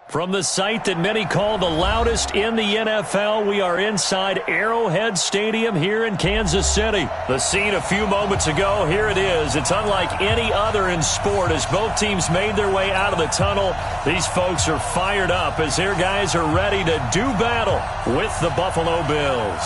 From the site that many call the loudest in the NFL, we are inside Arrowhead Stadium here in Kansas City. The scene a few moments ago, here it is. It's unlike any other in sport as both teams made their way out of the tunnel. These folks are fired up as their guys are ready to do battle with the Buffalo Bills.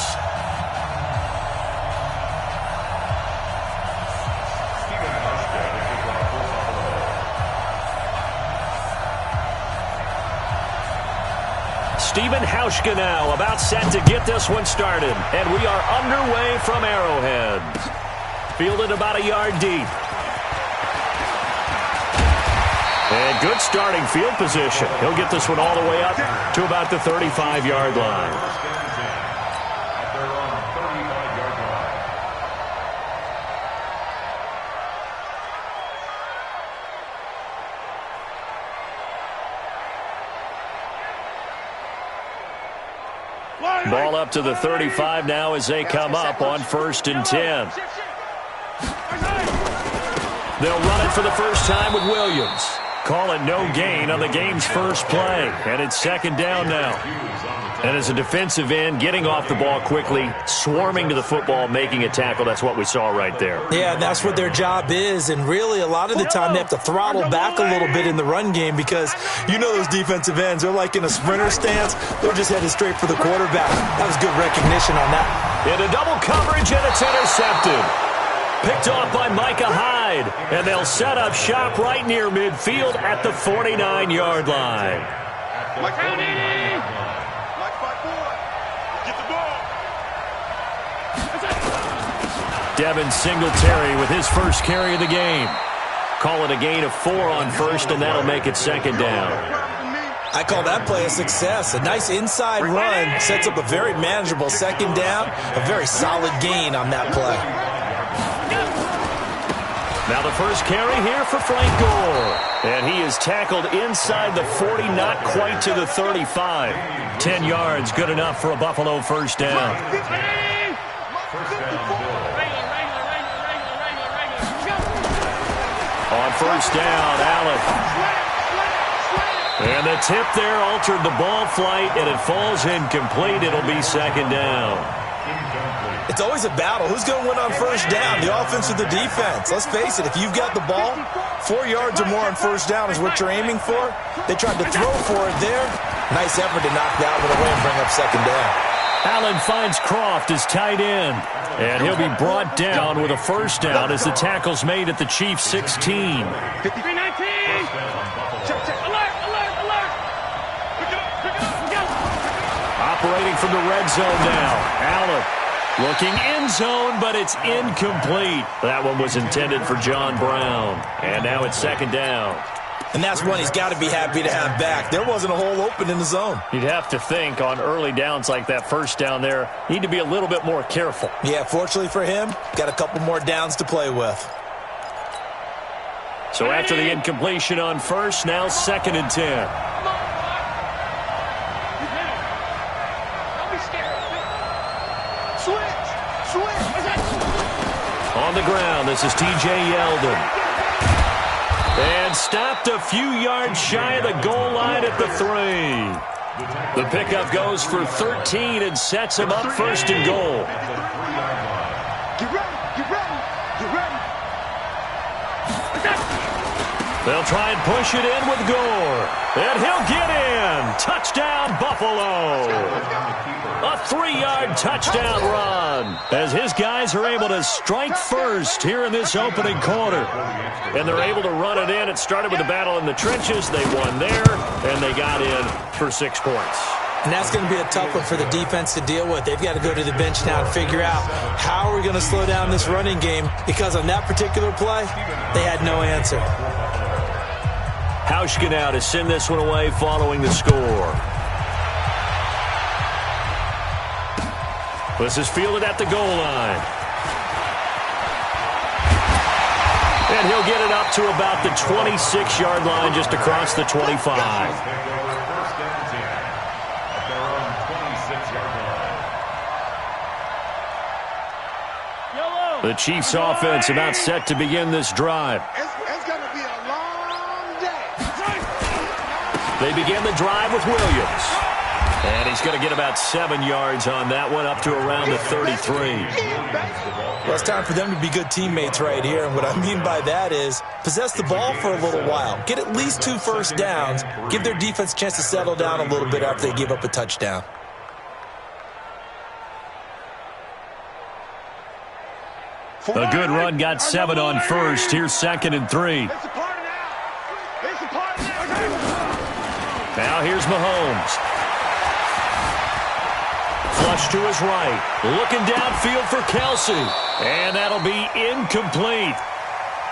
Stephen Hauschka now about set to get this one started. And we are underway from Arrowhead. Fielded about a yard deep. And good starting field position. He'll get this one all the way up to about the 35-yard line. Ball up to the 35 now as they come up on 1st and 10. They'll run it for the first time with Williams. Call it no gain on the game's first play. And it's 2nd down now. And as a defensive end, getting off the ball quickly, swarming to the football, making a tackle, that's what we saw right there. Yeah, that's what their job is. And really, a lot of the time, they have to throttle back a little bit in the run game because you know those defensive ends, they're like in a sprinter stance. They're just headed straight for the quarterback. That was good recognition on that. Into double coverage, and it's intercepted. Picked off by Micah Hyde. And they'll set up shop right near midfield at the 49-yard line. Devin Singletary with his first carry of the game. Call it a gain of 4 on 1st, and that'll make it 2nd down. I call that play a success. A nice inside run sets up a very manageable 2nd down. A very solid gain on that play. Now the first carry here for Frank Gore. And he is tackled inside the 40, not quite to the 35. 10 yards, good enough for a Buffalo first down. On 1st down, Allen. And the tip there altered the ball flight, and it falls incomplete. It'll be 2nd down. It's always a battle. Who's going to win on 1st down, the offense or the defense? Let's face it, if you've got the ball, 4 yards or more on 1st down is what you're aiming for. They tried to throw for it there. Nice effort to knock that one away and bring up 2nd down. Allen finds Croft as tight end. And he'll be brought down with a first down as the tackle's made at the Chiefs' 16. 53-19. Operating from the red zone now. Allen looking end zone, but it's incomplete. That one was intended for John Brown. And now it's 2nd down. And that's one he's got to be happy to have back. There wasn't a hole open in the zone. You'd have to think on early downs like that first down there, need to be a little bit more careful. Yeah, fortunately for him, got a couple more downs to play with. So after the incompletion on 1st, now 2nd and 10. On the ground, this is T.J. Yeldon. And stopped a few yards shy of the goal line at the 3. The pickup goes for 13 and sets him up 1st and goal. They'll try and push it in with Gore. And he'll get in. Touchdown, Buffalo. A 3-yard touchdown run as his guys are able to strike first here in this opening quarter. And they're able to run it in. It started with a battle in the trenches. They won there, and they got in for 6 points. And that's going to be a tough one for the defense to deal with. They've got to go to the bench now and figure out how are we going to slow down this running game, because on that particular play, they had no answer. Hauschka now to send this one away following the score. This is fielded at the goal line. And he'll get it up to about the 26-yard line, just across the 25. The Chiefs offense about set to begin this drive. It's going to be a long day. They begin the drive with Williams. And he's going to get about 7 yards on that one, up to around the 33. Well, it's time for them to be good teammates right here. And what I mean by that is possess the ball for a little while. Get at least 2 first downs. Give their defense a chance to settle down a little bit after they give up a touchdown. A good run got 7 on first. Here's 2nd and 3. Now here's Mahomes. Flush to his right. Looking downfield for Kelsey. And that'll be incomplete.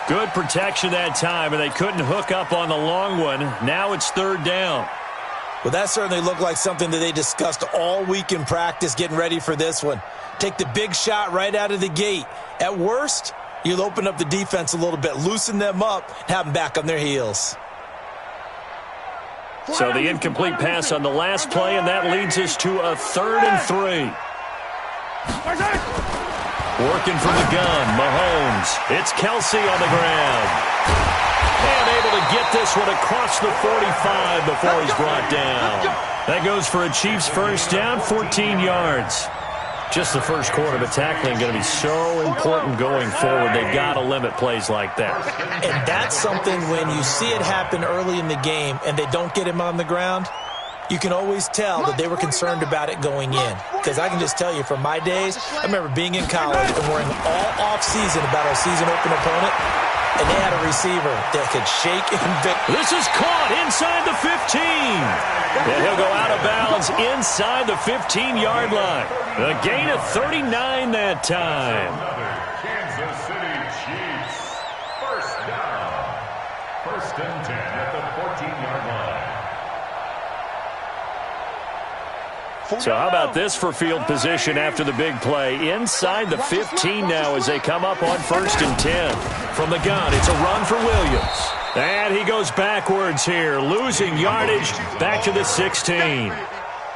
Good protection that time, and they couldn't hook up on the long one. Now it's 3rd down. Well, that certainly looked like something that they discussed all week in practice, getting ready for this one. Take the big shot right out of the gate. At worst, you'll open up the defense a little bit, loosen them up, and have them back on their heels. So the incomplete pass on the last play, and that leads us to a 3rd and 3. Working from the gun, Mahomes. It's Kelsey on the ground. And able to get this one across the 45 before he's brought down. That goes for a Chiefs first down, 14 yards. Just the first quarter, but tackling going to be so important going forward. They've got to limit plays like that. And that's something when you see it happen early in the game and they don't get him on the ground, you can always tell that they were concerned about it going in. Because I can just tell you from my days, I remember being in college and worrying all off-season about our season-open opponent, and they had a receiver that could shake and bake. This is caught inside the 15. And he'll go out of bounds inside the 15-yard line. A gain of 39 that time. Kansas City Chiefs. First down. 1st and 10 at the 14-yard line. So how about this for field position after the big play? Inside the 15 now as they come up on 1st and 10. From the gun, it's a run for Williams. And he goes backwards here, losing yardage back to the 16.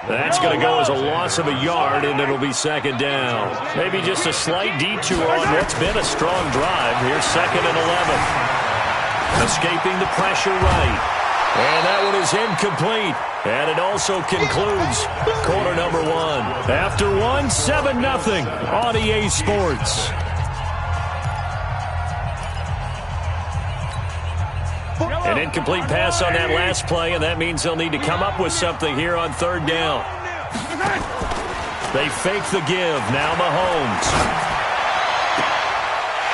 That's going to go as a loss of a yard, and it'll be 2nd down. Maybe just a slight detour on what's been a strong drive. Here's 2nd and 11. Escaping the pressure right. And that one is incomplete. And it also concludes quarter number 1. After 1, 7-0 on EA Sports. An incomplete pass on that last play, and that means they'll need to come up with something here on 3rd down. They fake the give. Now Mahomes.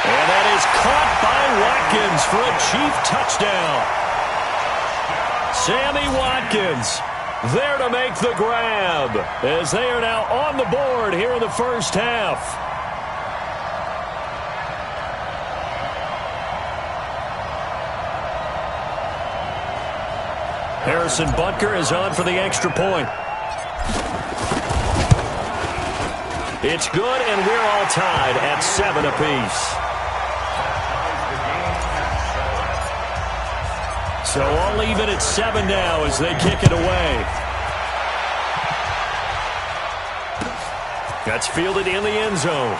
And that is caught by Watkins for a Chief touchdown. Sammy Watkins there to make the grab as they are now on the board here in the first half. Harrison Butker is on for the extra point. It's good, and we're all tied at 7 apiece. So all even at 7 now as they kick it away. That's fielded in the end zone.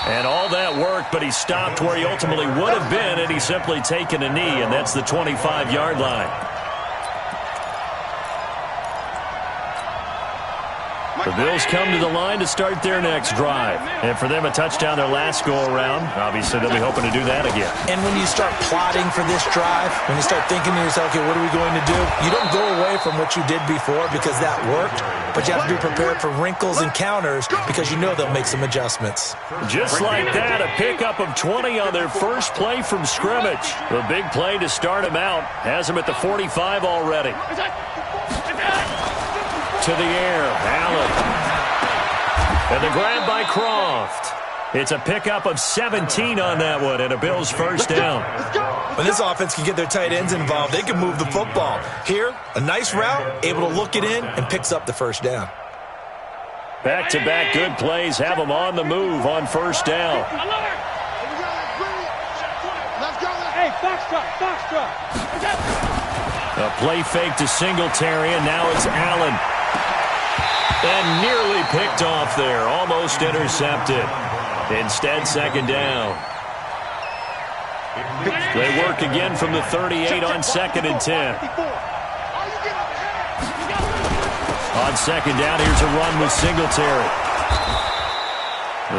And all that work, but he stopped where he ultimately would have been had he simply taken a knee, and that's the 25-yard line. The Bills come to the line to start their next drive. And for them, a touchdown their last go-around. Obviously, they'll be hoping to do that again. And when you start plotting for this drive, when you start thinking to yourself, okay, what are we going to do? You don't go away from what you did before because that worked, but you have to be prepared for wrinkles and counters because you know they'll make some adjustments. Just like that, a pickup of 20 on their first play from scrimmage. The big play to start him out has him at the 45 already. To the air, Allen. And the grab by Croft. It's a pickup of 17 on that one, and a Bills first down. When this offense can get their tight ends involved, they can move the football. Here, a nice route, able to look it in, and picks up the first down. Back-to-back good plays have them on the move on first down. Hey, foxtrot. A play fake to Singletary, and now it's Allen. And nearly picked off there, almost intercepted. Instead, second down. They work again from the 38 on 2nd and 10. On 2nd down, here's a run with Singletary.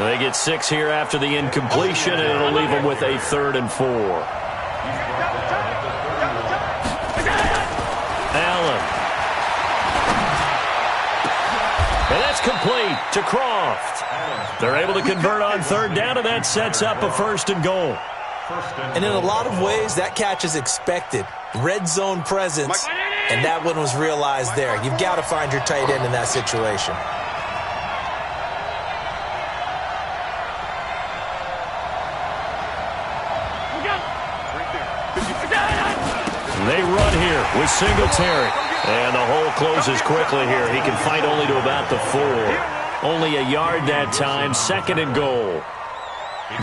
They get 6 here after the incompletion, and it'll leave them with a 3rd and 4. Allen. And that's complete to Croft. They're able to convert on 3rd down, and that sets up a 1st and goal. And in a lot of ways, that catch is expected. Red zone presence, and that one was realized there. You've got to find your tight end in that situation. They run here with Singletary. And the hole closes quickly here. He can fight only to about the 4. Only a yard that time, 2nd and goal.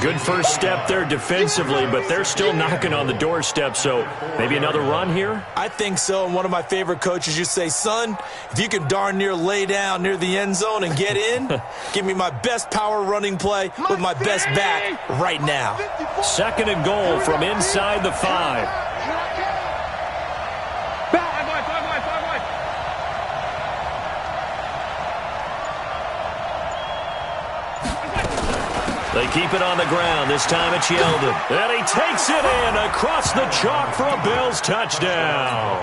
Good first step there defensively, but they're still knocking on the doorstep, so maybe another run here? I think so, and one of my favorite coaches used to say, son, if you can darn near lay down near the end zone and get in, give me my best power running play with my best back right now. 2nd and goal from inside the 5. They keep it on the ground. This time it's Yeldon. And he takes it in across the chalk for a Bills touchdown.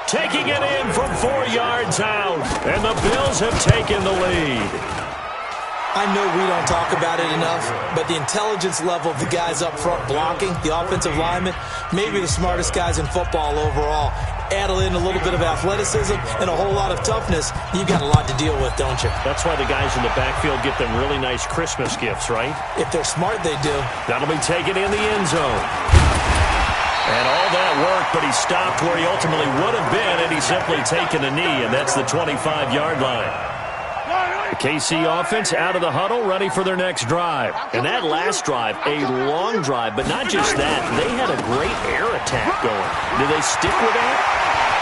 Taking it in from 4 yards out. And the Bills have taken the lead. I know we don't talk about it enough, but the intelligence level of the guys up front blocking, the offensive linemen, maybe the smartest guys in football overall. Add in a little bit of athleticism and a whole lot of toughness, you've got a lot to deal with, don't you? That's why the guys in the backfield get them really nice Christmas gifts, right? If they're smart, they do. That'll be taken in the end zone. And all that work, but he stopped where he ultimately would have been, and he's simply taken a knee, and that's the 25-yard line. The KC offense out of the huddle, ready for their next drive. And that last drive, a long drive, but not just that. They had a great air attack going. Do they stick with that?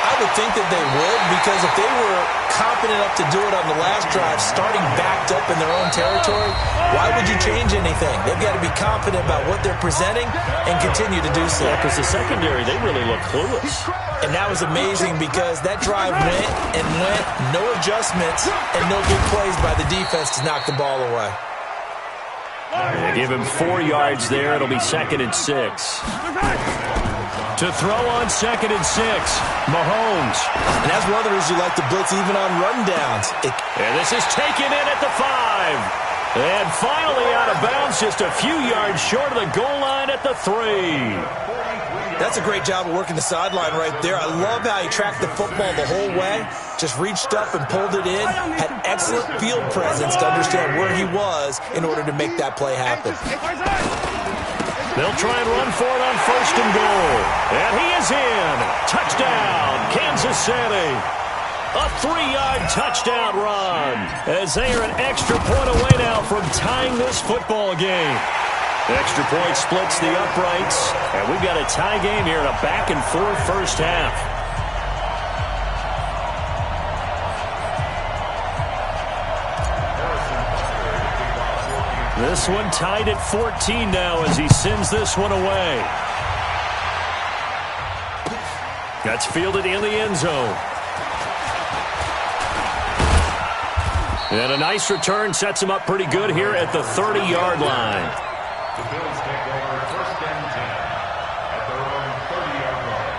I would think that they would, because if they were confident enough to do it on the last drive, starting backed up in their own territory, why would you change anything? They've got to be confident about what they're presenting and continue to do so. Yeah, because the secondary, they really look clueless. And that was amazing because that drive went and went, no adjustments, and no big plays by the defense to knock the ball away. They give him 4 yards there. It'll be 2nd and 6. To throw on 2nd and 6, Mahomes. And that's one of the reasons you like to blitz even on rundowns. And this is taken in at the 5. And finally out of bounds, just a few yards short of the goal line at the 3. That's a great job of working the sideline right there. I love how he tracked the football the whole way. Just reached up and pulled it in. Had excellent field presence to understand where he was in order to make that play happen. They'll try and run for it on 1st and goal. And he is in. Touchdown, Kansas City. A 3-yard touchdown run. As they are an extra point away now from tying this football game. Extra point splits the uprights. And we've got a tie game here in a back-and-forth first half. This one tied at 14 now as he sends this one away. That's fielded in the end zone. And a nice return sets him up pretty good here at the 30-yard line. The Bills take over 1st and 10 at their own 30-yard line.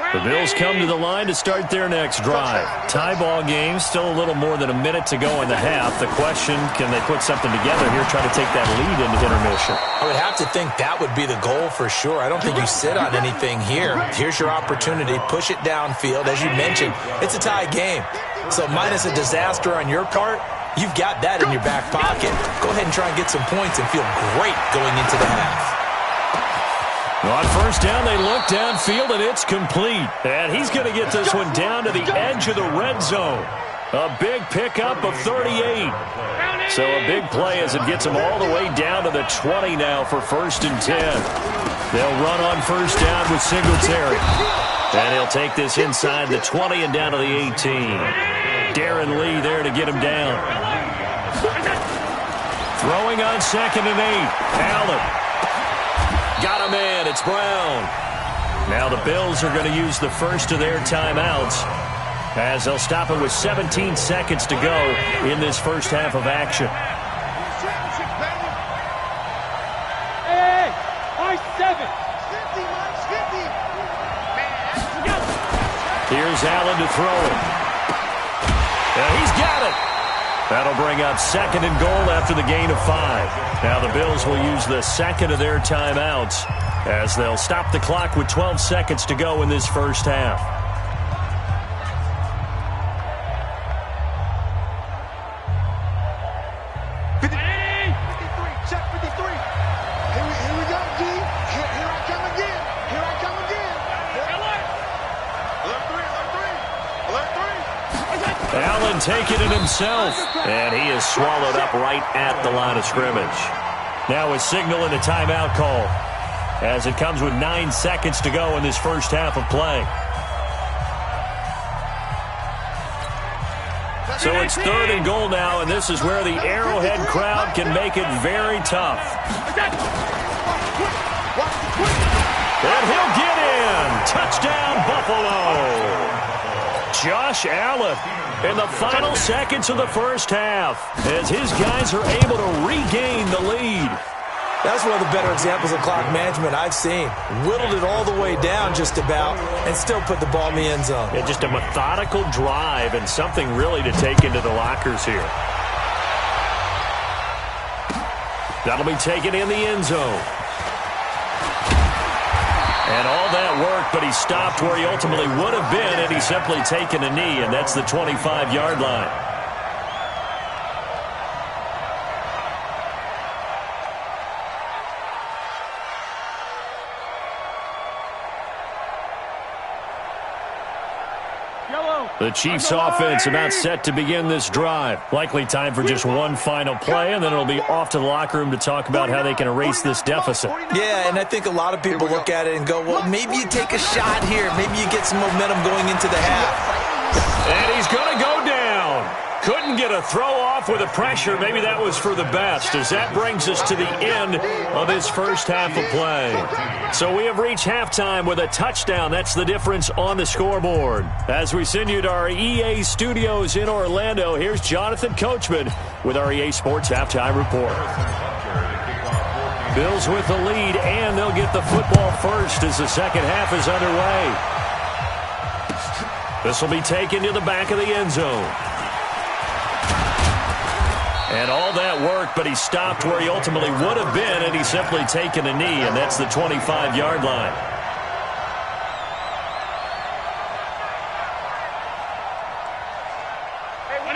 The Bills come to the line to start their next drive. Tie ball game, still a little more than a minute to go in the half. The question, can they put something together here, try to take that lead into intermission? I would have to think that would be the goal for sure. I don't think you sit on anything here. Here's your opportunity. Push it downfield. As you mentioned, it's a tie game. So minus a disaster on your part, you've got that in your back pocket. Go ahead and try and get some points and feel great going into the half. On 1st down, they look downfield, and it's complete. And he's going to get this one down to the edge of the red zone. A big pickup of 38. So a big play as it gets him all the way down to the 20 now for 1st and 10. They'll run on 1st down with Singletary. And he'll take this inside the 20 and down to the 18. Darren Lee there to get him down. Throwing on 2nd and 8. Allen. Got him in. It's Brown. Now the Bills are going to use the first of their timeouts as they'll stop it with 17 seconds to go in this first half of action. Hey, Mike 7. Here's Allen to throw it. He's got it. That'll bring up 2nd and goal after the gain of 5. Now the Bills will use the second of their timeouts as they'll stop the clock with 12 seconds to go in this first half. Check 53. Here we go, G. Here I come again. Here I come again. Alert 3. Allen taking it himself, and he is swallowed up right at the line of scrimmage. Now a signal and a timeout call as it comes with 9 seconds to go in this first half of play. So it's 3rd and goal now, and this is where the Arrowhead crowd can make it very tough. And he'll get in. Touchdown, Buffalo. Josh Allen in the final seconds of the first half as his guys are able to regain the lead. That's one of the better examples of clock management I've seen. Whittled it all the way down just about and still put the ball in the end zone. Yeah, just a methodical drive and something really to take into the lockers here. That'll be taken in the end zone. And all that work, but he stopped where he ultimately would have been had he simply taken a knee, and that's the 25-yard line. The Chiefs offense about set to begin this drive. Likely time for just one final play, and then it'll be off to the locker room to talk about how they can erase this deficit. Yeah, and I think a lot of people look at it and go, well, maybe you take a shot here. Maybe you get some momentum going into the half. And he's going to go down. Couldn't get a throw off with the pressure. Maybe that was for the best, as that brings us to the end of this first half of play. So we have reached halftime with a touchdown. That's the difference on the scoreboard. As we send you to our EA studios in Orlando, here's Jonathan Coachman with our EA Sports Halftime Report. Bills with the lead, and they'll get the football first as the second half is underway. This will be taken to the back of the end zone. And all that work, but he stopped where he ultimately would have been, and he's simply taken a knee, and that's the 25-yard line.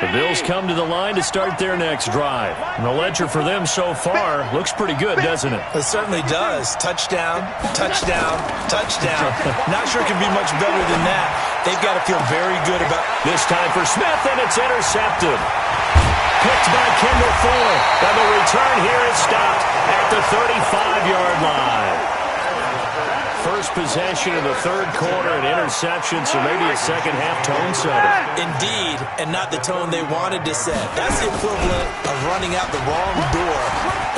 The Bills come to the line to start their next drive. And the ledger for them so far looks pretty good, doesn't it? It certainly does. Touchdown, touchdown, touchdown. Not sure it can be much better than that. They've got to feel very good about this time for Smith, and it's intercepted. Picked by Kendall Fuller. And the return here is stopped at the 35-yard line. First possession of the third quarter, an interception, so maybe a second-half tone setter. Indeed, and not the tone they wanted to set. That's the equivalent of running out the wrong door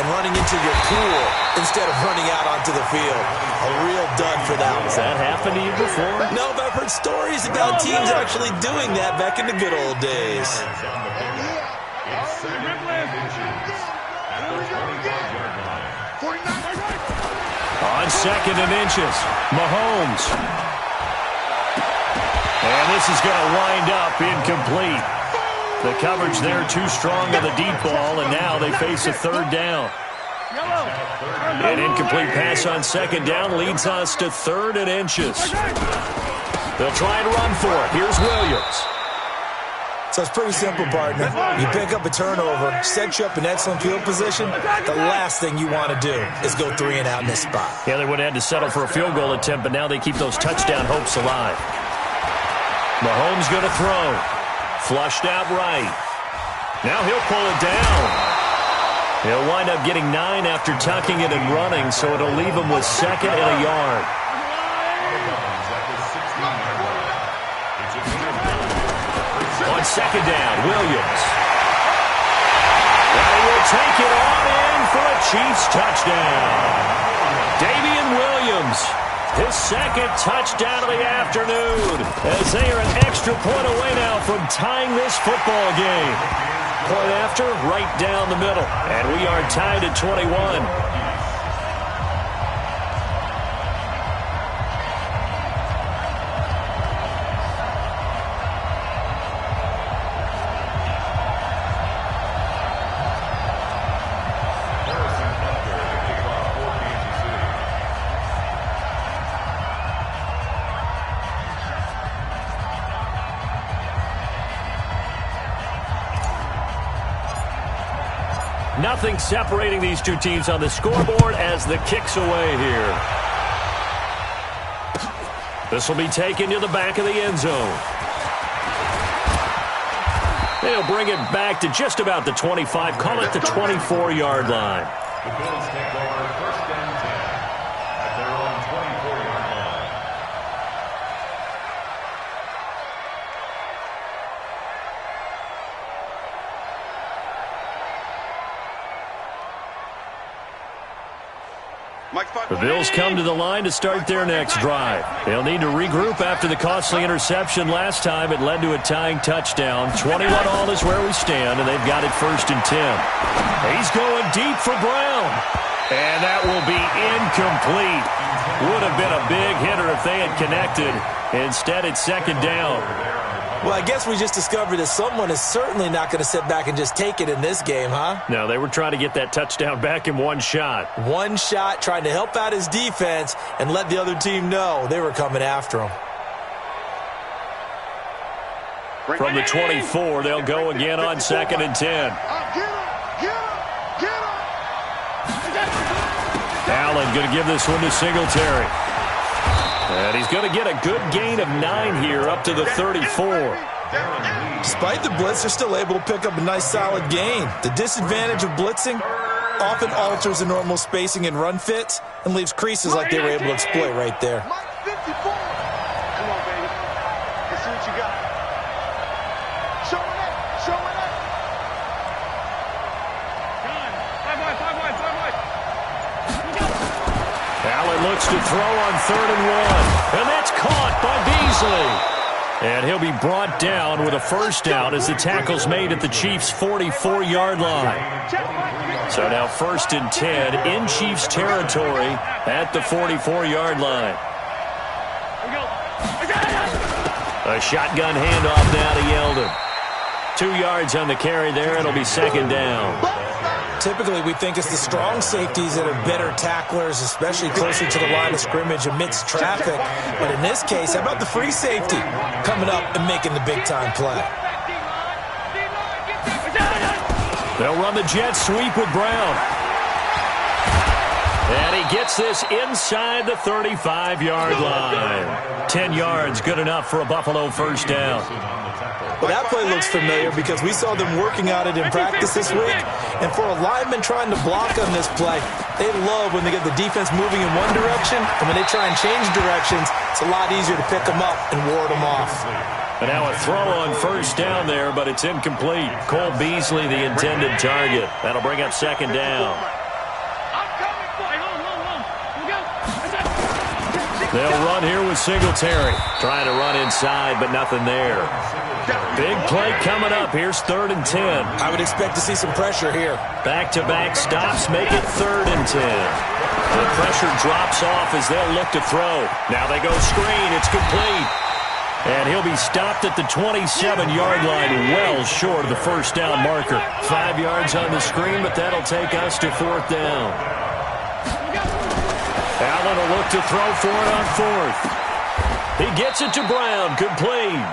and running into your pool instead of running out onto the field. A real dud for that one. Has that happened to you before? No, but I've heard stories about teams actually doing that back in the good old days. On 2nd and inches, Mahomes. And this is going to wind up incomplete. The coverage there too strong on the deep ball, and now they face a third down. An incomplete pass on 2nd down leads us to 3rd and inches. They'll try and run for it. Here's Williams. So it's pretty simple, partner. You pick up a turnover, set you up in excellent field position. The last thing you want to do is go 3 and out in this spot. Yeah, they would have had to settle for a field goal attempt, but now they keep those touchdown hopes alive. Mahomes going to throw. Flushed out right. Now he'll pull it down. He'll wind up getting 9 after tucking it and running, so it'll leave him with 2nd and a yard. On second down, Williams. And he will take it on in for a Chiefs touchdown. Damian Williams, his second touchdown of the afternoon, as they are an extra point away now from tying this football game. Point after, right down the middle. And we are tied at 21. Nothing separating these two teams on the scoreboard as the kick's away here. This will be taken to the back of the end zone. They'll bring it back to just about the 25, call it the 24-yard line. The Bills take over first and 10 at their own 24-yard line. The Bills come to the line to start their next drive. They'll need to regroup after the costly interception last time. It led to a tying touchdown. 21-all is where we stand, and they've got it first and 10. He's going deep for Brown. And that will be incomplete. Would have been a big hitter if they had connected. Instead, it's second down. Well, I guess we just discovered that someone is certainly not going to sit back and just take it in this game, huh? No, they were trying to get that touchdown back in one shot. One shot, trying to help out his defense and let the other team know they were coming after him. From the 24, they'll go again on second and 10. Allen going to give this one to Singletary. And he's going to get a good gain of 9 here up to the 34. Despite the blitz, they're still able to pick up a nice solid gain. The disadvantage of blitzing often alters the normal spacing and run fits and leaves creases like they were able to exploit right there. Come on, baby. Let's see what you got. Show it up. Show it up. Allen looks to throw on 3rd and 1. And that's caught by Beasley. And he'll be brought down with a first down as the tackle's made at the Chiefs' 44-yard line. So now 1st and 10 in Chiefs territory at the 44-yard line. A shotgun handoff now to Yeldon. 2 yards on the carry there. It'll be second down. Typically, we think it's the strong safeties that are better tacklers, especially closer to the line of scrimmage amidst traffic. But in this case, how about the free safety coming up and making the big-time play? They'll run the jet sweep with Brown. And he gets this inside the 35-yard line. 10 yards, good enough for a Buffalo first down. Well, that play looks familiar because we saw them working on it in practice this week. And for a lineman trying to block on this play, they love when they get the defense moving in one direction. And when they try and change directions, it's a lot easier to pick them up and ward them off. And now a throw on first down there, but it's incomplete. Cole Beasley, the intended target. That'll bring up second down. They'll run here with Singletary. Trying to run inside, but nothing there. Big play coming up. Here's 3rd and 10. I would expect to see some pressure here. Back-to-back stops make it 3rd and 10. The pressure drops off as they'll look to throw. Now they go screen. It's complete. And he'll be stopped at the 27-yard line, well short of the first down marker. 5 yards on the screen, but that'll take us to 4th down. Allen will look to throw for it on 4th. He gets it to Brown. Complete.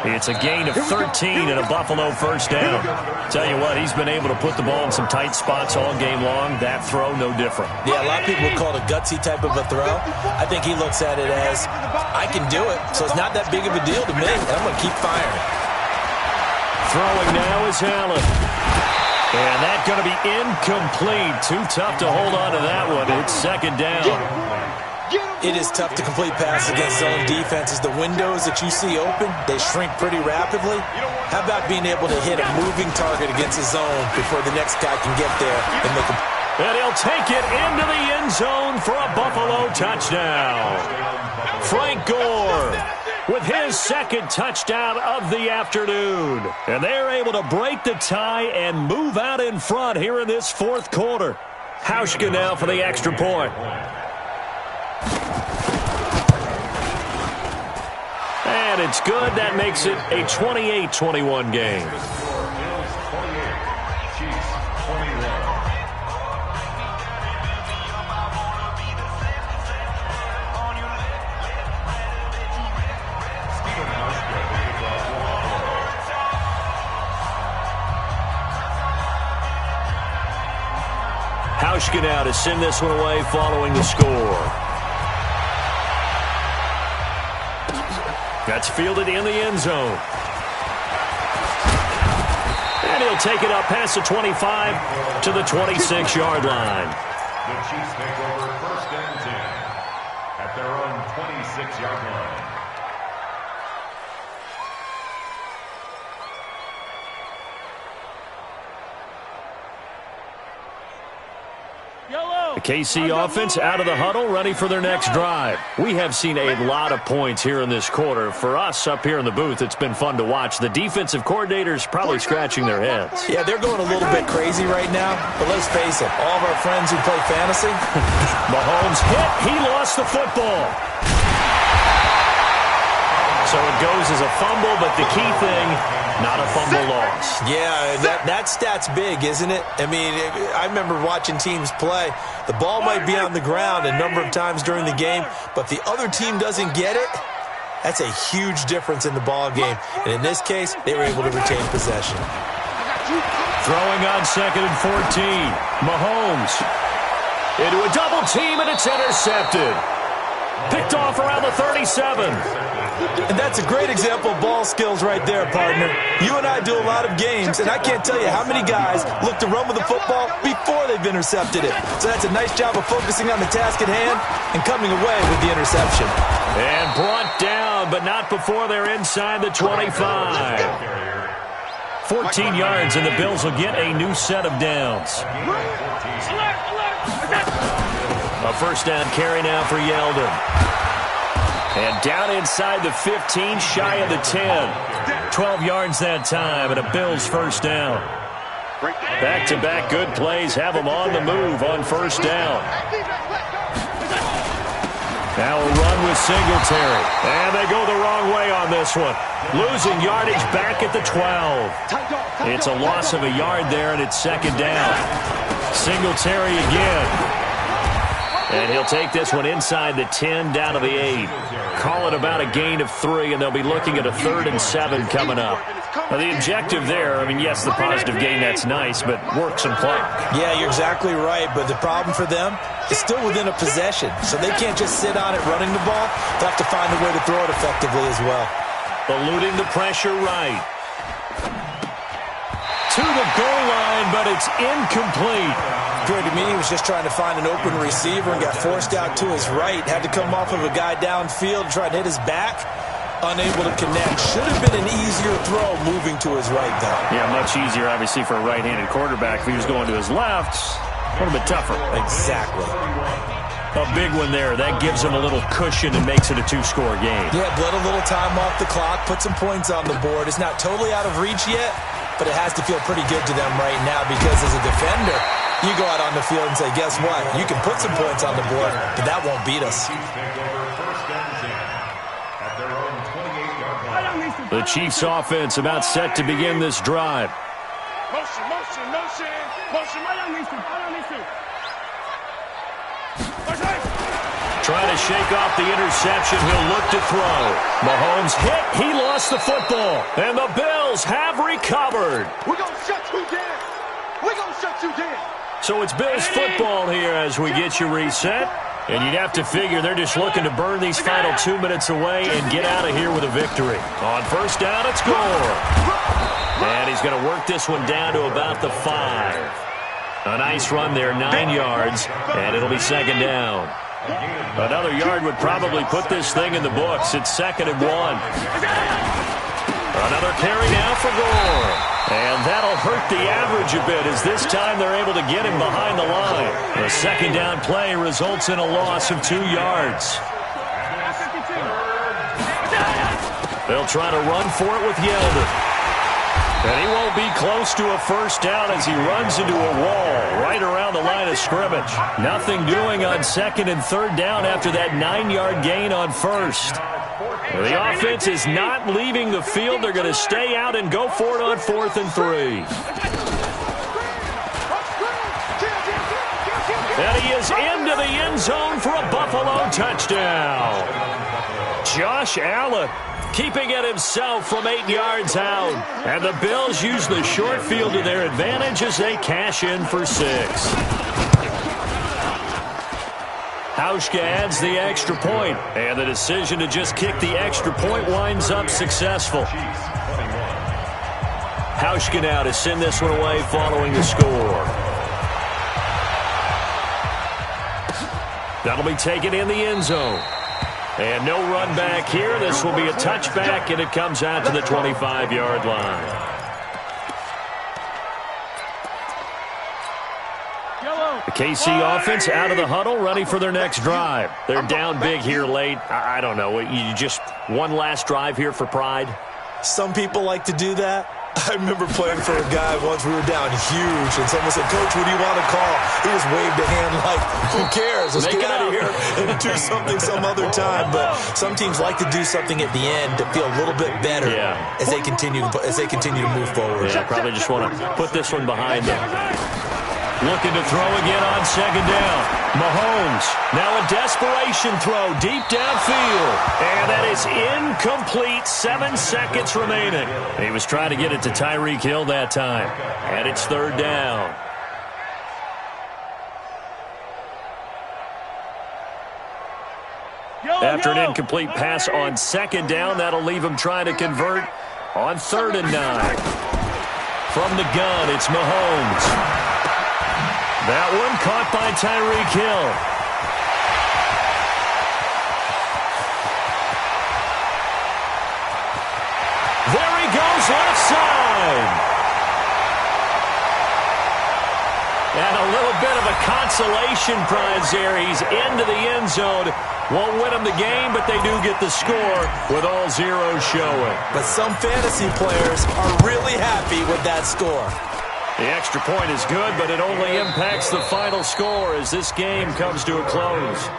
It's a gain of 13 and a Buffalo first down. Tell you what, he's been able to put the ball in some tight spots all game long. That throw, no different. Yeah, a lot of people would call it a gutsy type of a throw. I think he looks at it as, I can do it, so it's not that big of a deal to me. I'm going to keep firing. Throwing now is Allen. And that's going to be incomplete. Too tough to hold on to that one. It's second down. It is tough to complete passes against zone defenses. The windows that you see open, they shrink pretty rapidly. How about being able to hit a moving target against a zone before the next guy can get there and make a... And he'll take it into the end zone for a Buffalo touchdown. Frank Gore with his second touchdown of the afternoon. And they're able to break the tie and move out in front here in this fourth quarter. Hauschka now for the extra point. And it's good. That makes it a 28-21 game. Hauschka now to send this one away following the score. That's fielded in the end zone. And he'll take it up past the 25 to the 26-yard line. The Chiefs take over first and 10 at their own 26-yard line. The KC offense out of the huddle, ready for their next drive. We have seen a lot of points here in this quarter. For us up here in the booth, it's been fun to watch. The defensive coordinators probably scratching their heads. Yeah, they're going a little bit crazy right now, but let's face it, all of our friends who play fantasy. Mahomes hit, he lost the football. So it goes as a fumble, but the key thing, not a fumble loss. Yeah, that stat's big, isn't it? I mean, I remember watching teams play. The ball might be on the ground a number of times during the game, but the other team doesn't get it. That's a huge difference in the ball game. And in this case, they were able to retain possession. Throwing on 2nd and 14. Mahomes into a double team, and it's intercepted. Picked off around the 37. And that's a great example of ball skills right there, partner. You and I do a lot of games, and I can't tell you how many guys look to run with the football before they've intercepted it. So that's a nice job of focusing on the task at hand and coming away with the interception. And brought down, but not before they're inside the 25. 14 yards, and the Bills will get a new set of downs. A first down carry now for Yeldon. And down inside the 15, shy of the 10. 12 yards that time, and a Bills first down. Back-to-back good plays have them on the move on first down. Now a run with Singletary. And they go the wrong way on this one. Losing yardage back at the 12. It's a loss of a yard there, and it's second down. Singletary again. And he'll take this one inside the 10, down to the 8. Call it about a gain of 3, and they'll be looking at a 3rd and 7 coming up. Now, the objective there, I mean, yes, the positive gain, that's nice, but work some clock. Yeah, you're exactly right, but the problem for them is still within a possession, so they can't just sit on it running the ball. They'll have to find a way to throw it effectively as well. Eluding the pressure right. To the goal line, but it's incomplete. To me, he was just trying to find an open receiver and got forced out to his right. Had to come off of a guy downfield, try to hit his back. Unable to connect. Should have been an easier throw moving to his right, though. Yeah, much easier, obviously, for a right-handed quarterback. If he was going to his left, a little bit tougher. Exactly. A big one there. That gives him a little cushion and makes it a 2-score game. Yeah, bled a little time off the clock, put some points on the board. It's not totally out of reach yet, but it has to feel pretty good to them right now because as a defender, you go out on the field and say, guess what? You can put some points on the board, but that won't beat us. The Chiefs offense about set to begin this drive. Motion, motion, motion, motion. Trying to shake off the interception. He'll look to throw. Mahomes hit. He lost the football. And the Bills have recovered. We're going to shut you down. We're going to shut you down. So it's Bills football here as we get you reset. And you'd have to figure they're just looking to burn these final 2 minutes away and get out of here with a victory. On first down, it's Gore. And he's going to work this one down to about the 5. A nice run there, 9 yards, and it'll be second down. Another yard would probably put this thing in the books. It's 2nd and 1. Another carry now for Gore. And that'll hurt the average a bit as this time they're able to get him behind the line. The 2nd down play results in a loss of 2 yards. They'll try to run for it with Yeldon. And he won't be close to a first down as he runs into a wall right around the line of scrimmage. Nothing doing on 2nd and 3rd down after that 9-yard gain on 1st. The offense is not leaving the field. They're going to stay out and go for it on 4th and 3. And he is into the end zone for a Buffalo touchdown. Josh Allen keeping it himself from 8 yards out. And the Bills use the short field to their advantage as they cash in for 6. Hauschka adds the extra point, and the decision to just kick the extra point winds up successful. Hauschka now to send this one away following the score. That'll be taken in the end zone. And no run back here. This will be a touchback, and it comes out to the 25-yard line. The KC offense out of the huddle, ready for their next drive. They're down big here late. I don't know. You just one last drive here for pride? Some people like to do that. I remember playing for a guy once. We were down huge, and someone said, "Coach, what do you want to call?" He just waved a hand like, who cares? Let's get out of here and do something some other time. But some teams like to do something at the end to feel a little bit better as they continue to move forward. Yeah, probably just want to put this one behind them. Looking to throw again on 2nd down. Mahomes, now a desperation throw deep downfield. And that is incomplete. 7 seconds remaining. He was trying to get it to Tyreek Hill that time. And it's 3rd down. After an incomplete pass on 2nd down, that'll leave him trying to convert on 3rd and 9. From the gun, it's Mahomes. That one caught by Tyreek Hill. There he goes, left side. And a little bit of a consolation prize there. He's into the end zone. Won't win them the game, but they do get the score with all zeros showing. But some fantasy players are really happy with that score. The extra point is good, but it only impacts the final score as this game comes to a close.